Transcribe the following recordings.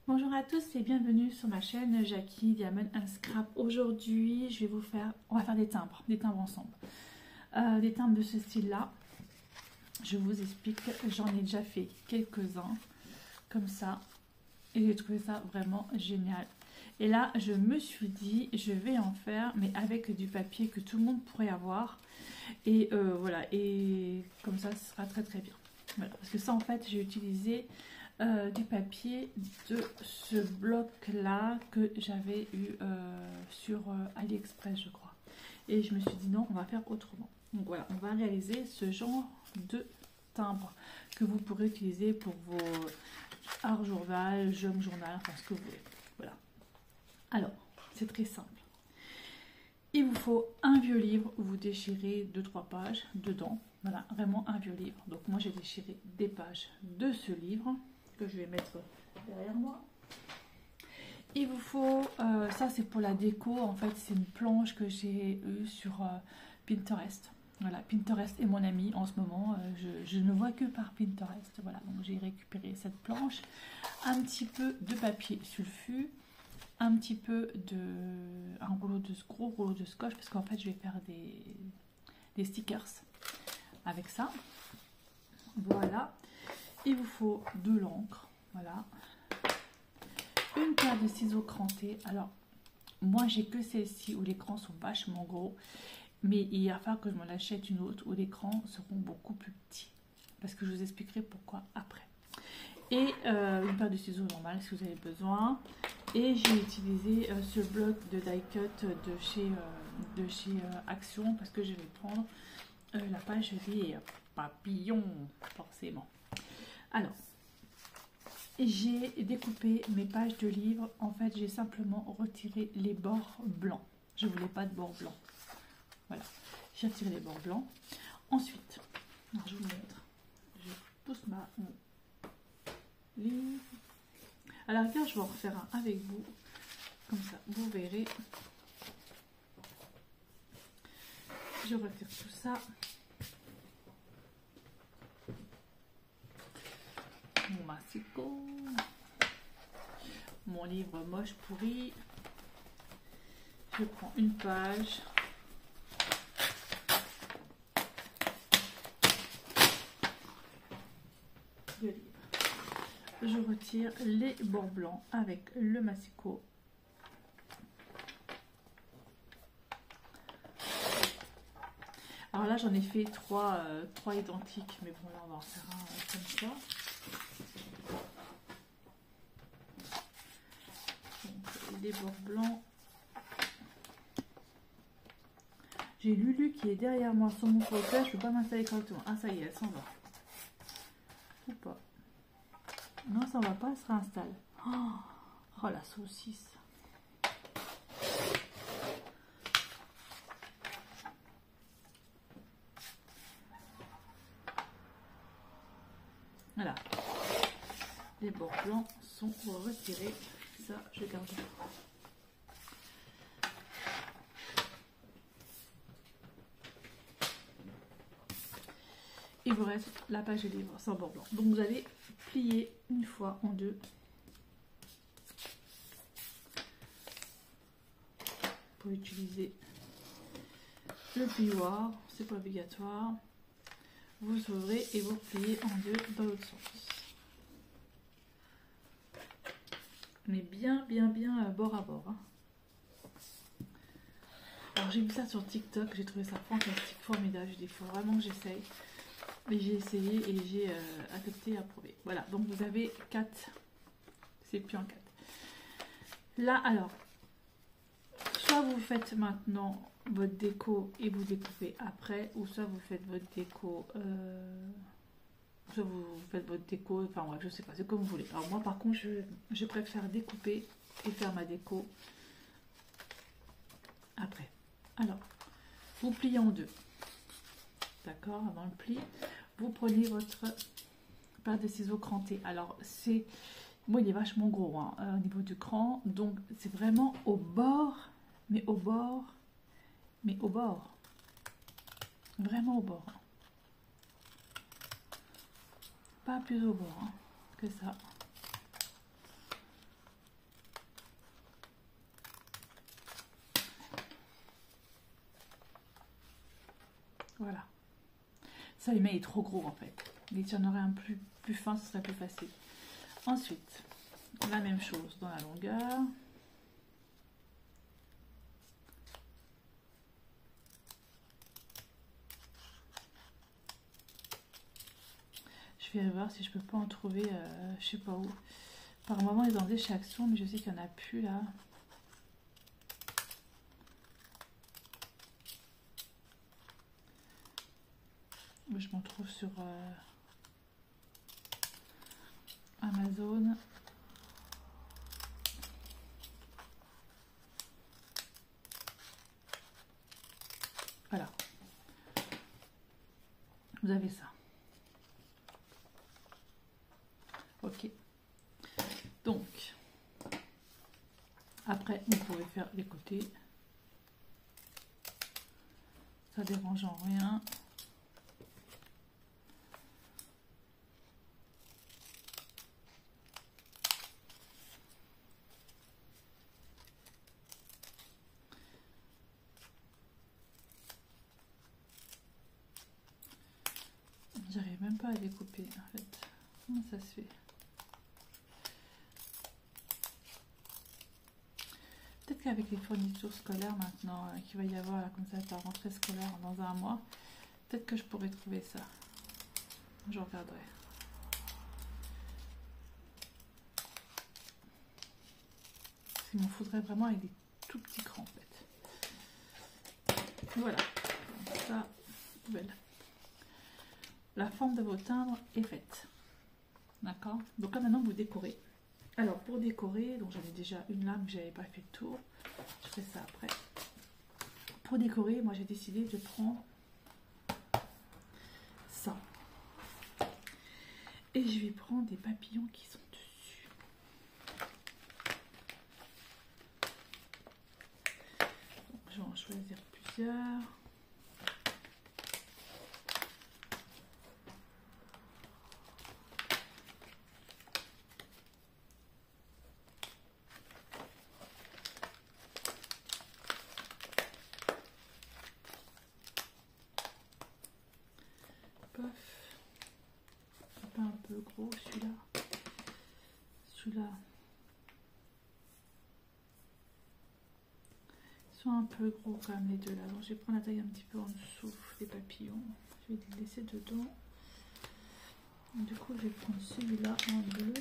Bonjour à tous et bienvenue sur ma chaîne Jackie Diamond and Scrap. Aujourd'hui, on va faire des timbres ensemble. Des timbres de ce style-là. Je vous explique, j'en ai déjà fait quelques-uns comme ça et j'ai trouvé ça vraiment génial. Et là, je me suis dit, je vais en faire, mais avec du papier que tout le monde pourrait avoir. Et voilà, et comme ça, ce sera très très bien. Voilà, parce que ça, en fait, j'ai utilisé du papier de ce bloc là que j'avais eu sur AliExpress, je crois, et je me suis dit non, on va faire autrement. Donc voilà, on va réaliser ce genre de timbre que vous pourrez utiliser pour vos art journal, junk journal, enfin ce que vous voulez. Voilà, alors c'est très simple. Il vous faut un vieux livre où vous déchirez 2-3 pages dedans. Voilà, vraiment un vieux livre. Donc moi j'ai déchiré des pages de ce livre que je vais mettre derrière moi. Il vous faut, ça c'est pour la déco, en fait c'est une planche que j'ai eue sur Pinterest. Voilà, Pinterest est mon ami en ce moment, je ne vois que par Pinterest. Voilà, donc j'ai récupéré cette planche, un petit peu de papier sulfu, un petit peu un gros rouleau de scotch, parce qu'en fait je vais faire des stickers avec ça. Voilà. Il vous faut de l'encre, voilà, une paire de ciseaux crantés. Alors, moi j'ai que celle-ci où les crans sont vachement gros, mais il va falloir que je m'en achète une autre où les crans seront beaucoup plus petits, parce que je vous expliquerai pourquoi après. Et une paire de ciseaux normales si vous avez besoin. Et j'ai utilisé ce bloc de die cut de chez Action, parce que je vais prendre la page des papillons, forcément. Alors, j'ai découpé mes pages de livres. En fait, j'ai simplement retiré les bords blancs. Je ne voulais pas de bords blancs. Voilà, j'ai retiré les bords blancs. Ensuite, alors je vous montre. Je pousse ma livre. À la rigueur, je vais en refaire un avec vous. Comme ça, vous verrez. Je retire tout ça. Mon massicot, mon livre moche pourri. Je prends une page. De livre. Je retire les bords blancs avec le massicot. Alors là, j'en ai fait trois identiques, mais bon, là, on va en faire un comme ça. Donc, les bords blancs. J'ai Lulu qui est derrière moi sur mon fauteuil. Je ne peux pas m'installer correctement. Ah, ça y est, elle s'en va. Ou pas? Non, ça ne va pas, elle se réinstalle. Oh, la saucisse. Voilà. Les bords blancs sont retirés. Ça, je garde. Il vous reste la page de livre sans bord blanc. Donc vous allez plier une fois en deux. Vous pouvez utiliser le plioir, c'est pas obligatoire. Vous ouvrez et vous pliez en deux dans l'autre sens. Mais bien bord à bord. Hein. Alors j'ai vu ça sur TikTok, j'ai trouvé ça fantastique, formidable. Je dis il faut vraiment que j'essaye. Et j'ai essayé et j'ai adopté et approuvé. Voilà, donc vous avez 4. C'est plus en 4. Là, alors, soit vous faites maintenant votre déco et vous découpez après, ou soit vous faites votre déco, enfin bref, je sais pas, c'est comme vous voulez. Alors moi par contre, je préfère découper et faire ma déco après. Alors, vous pliez en deux. D'accord, avant le pli, vous prenez votre paire de ciseaux crantés. Alors, bon, il est vachement gros hein, au niveau du cran, donc c'est vraiment au bord, mais au bord, vraiment au bord. Pas plus au bord hein, que ça. Voilà. Ça, les mails est trop gros en fait. Mais si on aurait un plus fin, ce serait plus facile. Ensuite, la même chose dans la longueur. Je vais voir si je peux pas en trouver, je sais pas où. Par moment, ils en faisaient chez Action, mais je sais qu'il n'y en a plus là. Je m'en trouve sur Amazon. Voilà. Vous avez ça. Ok. Donc, après, vous pouvez faire les côtés. Ça dérange en rien. J'arrive même pas à découper en fait. Comment ça se fait? Peut-être qu'avec les fournitures scolaires maintenant, qu'il va y avoir là, comme ça, la rentrée scolaire dans un mois, peut-être que je pourrais trouver ça. Je regarderai. Il m'en faudrait vraiment avec des tout petits crans en fait. Voilà. Donc ça, poubelle. La forme de vos timbres est faite. D'accord? Donc là maintenant vous décorez. Alors pour décorer, donc j'en ai déjà une là, mais j'avais pas fait le tour. Je ferai ça après. Pour décorer, moi j'ai décidé de prendre ça. Et je vais prendre des papillons qui sont dessus. Donc je vais en choisir plusieurs. Pas un peu gros celui-là. Celui-là. Ils sont un peu gros quand même les deux là. Donc je vais prendre la taille un petit peu en dessous des papillons. Je vais les laisser dedans. Du coup je vais prendre celui-là en bleu.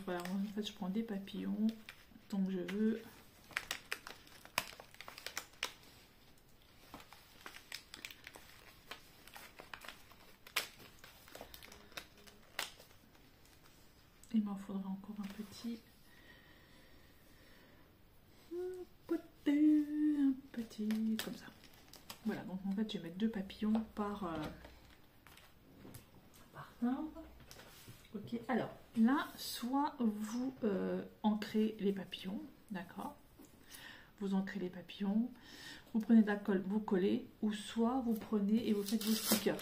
Voilà, en fait je prends des papillons, donc je veux il m'en faudra encore un petit comme ça. Voilà, donc en fait je vais mettre deux papillons par timbre. Ok, alors là, soit vous ancrez les papillons, d'accord? Vous ancrez les papillons, vous prenez de la colle, vous collez, ou soit vous prenez et vous faites vos stickers.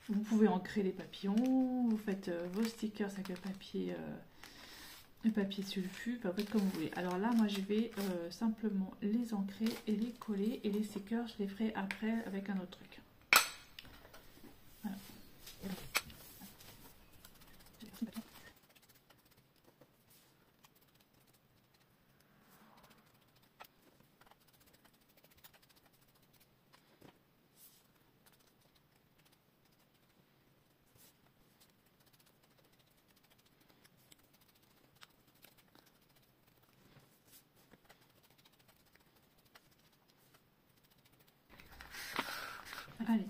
Vous pouvez ancrer les papillons, vous faites vos stickers avec le papier sulfu, enfin, comme vous voulez. Alors là, moi je vais simplement les ancrer et les coller, et les stickers, je les ferai après avec un autre truc. Voilà. Allez,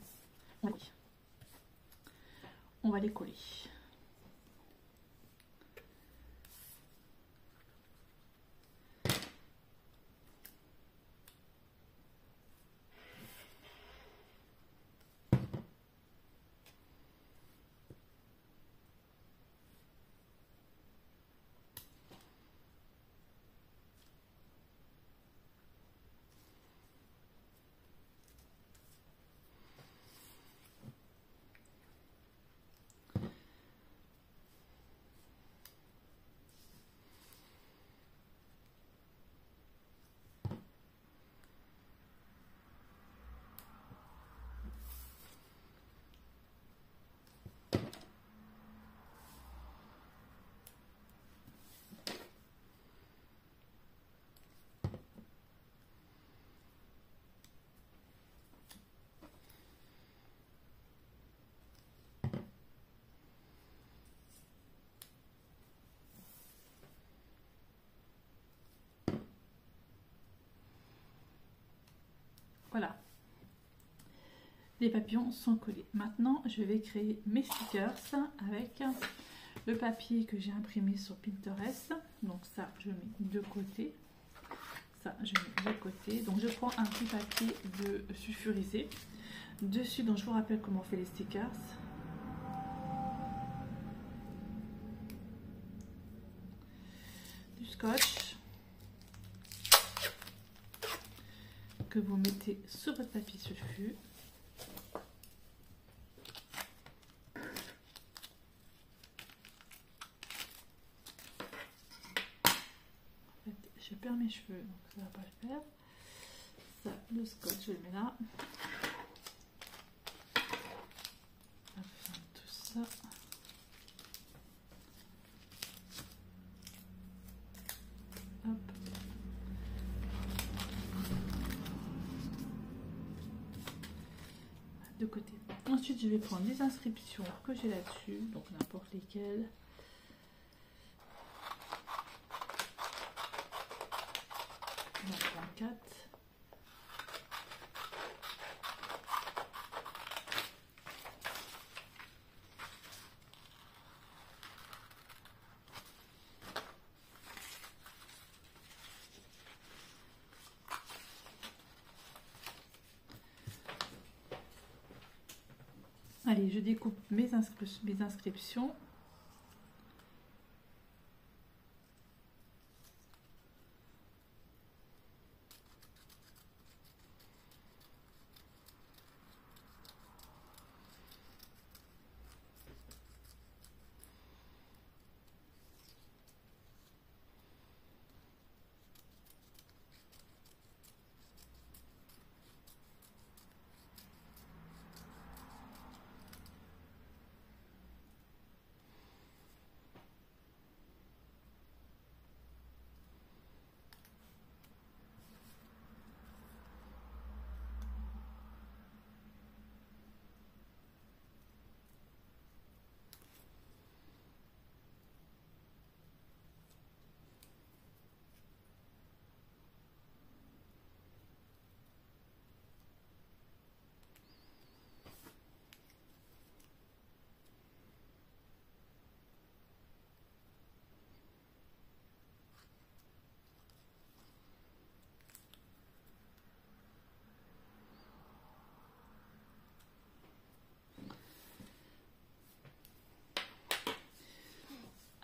on va les coller. Voilà. Les papillons sont collés. Maintenant, je vais créer mes stickers avec le papier que j'ai imprimé sur Pinterest. Donc ça, je mets de côté. Ça, je mets de côté. Donc je prends un petit papier de sulfurisé. Dessus, donc je vous rappelle comment on fait les stickers. Du scotch que vous mettez sur votre papier sulfu. Je perds mes cheveux, donc ça va pas le faire. Ça, le scotch, je le mets là. Tout ça. Hop. De côté. Ensuite, je vais prendre les inscriptions que j'ai là-dessus, donc n'importe lesquelles. On va prendre 4. Allez, je découpe mes inscriptions.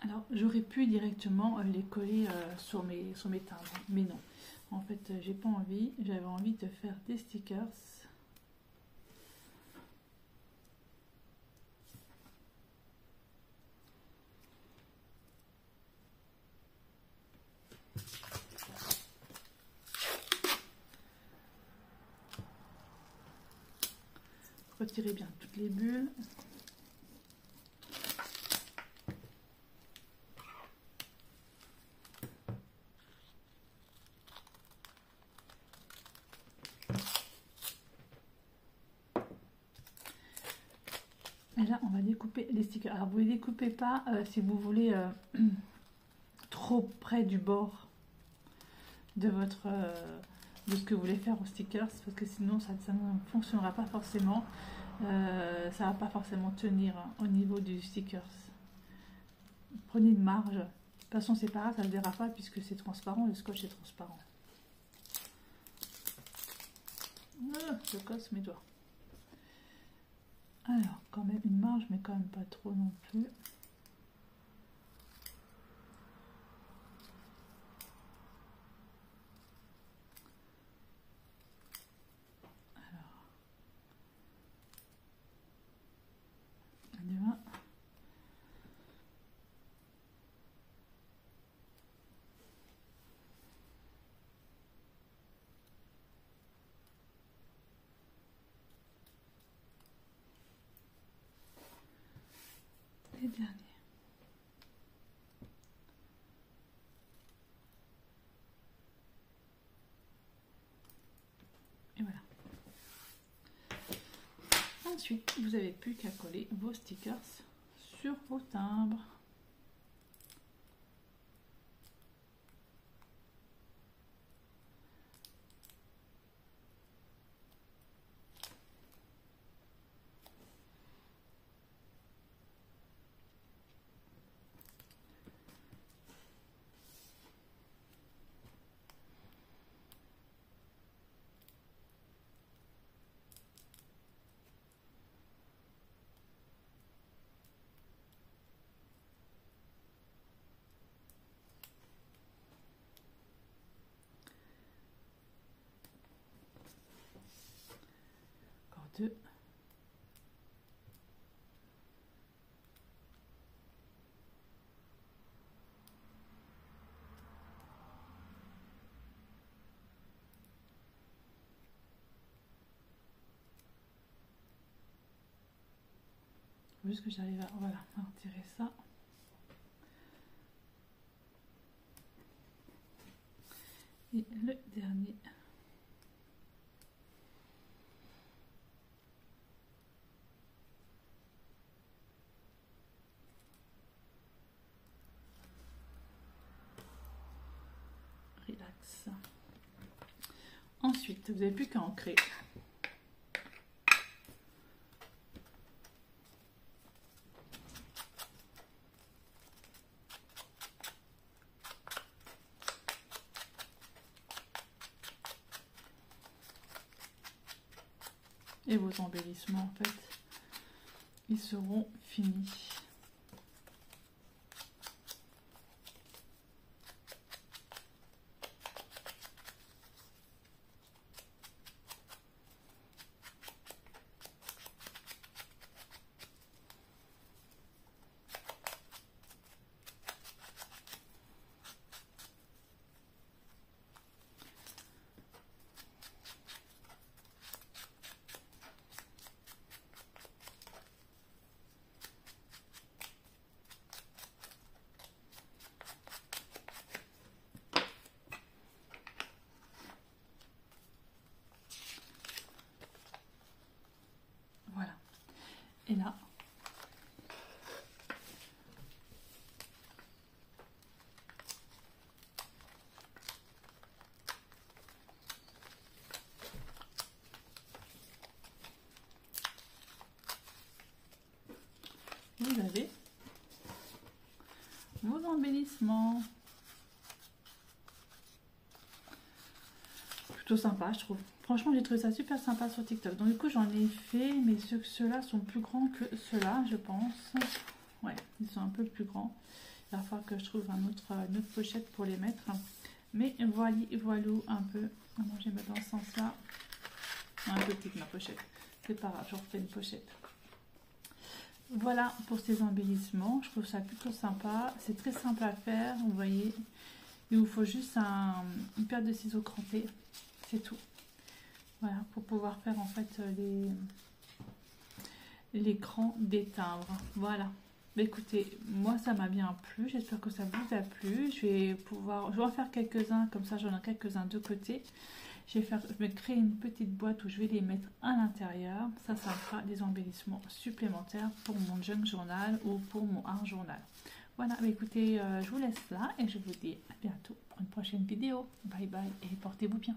Alors, j'aurais pu directement les coller sur mes timbres, mais non. En fait, j'ai pas envie. J'avais envie de faire des stickers. Retirez bien toutes les bulles. Et là, on va découper les stickers. Alors, vous ne les découpez pas si vous voulez trop près du bord de votre de ce que vous voulez faire aux stickers, parce que sinon, ça ne fonctionnera pas forcément. Ça va pas forcément tenir au niveau du stickers. Prenez une marge. De toute façon, c'est pas grave, ça ne verra pas puisque c'est transparent. Le scotch est transparent. Je casse mes doigts. Alors, quand même une marge, mais quand même pas trop non plus. Alors, on y va. Les derniers. Et voilà. Ensuite, vous n'avez plus qu'à coller vos stickers sur vos timbres. 2. Juste que j'arrive à, voilà, à retirer ça. Et le dernier. Relax. Ensuite, vous n'avez plus qu'à ancrer. Et vos embellissements, en fait, ils seront finis. Voilà. Et là, vous avez vos embellissements. Plutôt sympa, je trouve. Franchement, j'ai trouvé ça super sympa sur TikTok. Donc du coup, j'en ai fait, mais ceux-là sont plus grands que ceux-là, je pense. Ouais, ils sont un peu plus grands. Il va falloir que je trouve une autre pochette pour les mettre. Mais voilà, un peu. Non, je vais mettre dans ce sens-là. Un peu petite ma pochette. C'est pas grave, je refais une pochette. Voilà pour ces embellissements. Je trouve ça plutôt sympa. C'est très simple à faire, vous voyez. Il vous faut juste une paire de ciseaux crampés. C'est tout. Voilà, pour pouvoir faire en fait l'écran des timbres. Voilà. Mais écoutez, moi ça m'a bien plu. J'espère que ça vous a plu. Je vais en faire quelques-uns, comme ça j'en ai quelques-uns de côté. Je vais créer une petite boîte où je vais les mettre à l'intérieur. Ça me fera des embellissements supplémentaires pour mon junk journal ou pour mon art journal. Voilà, bah écoutez, je vous laisse là et je vous dis à bientôt pour une prochaine vidéo. Bye bye et portez-vous bien.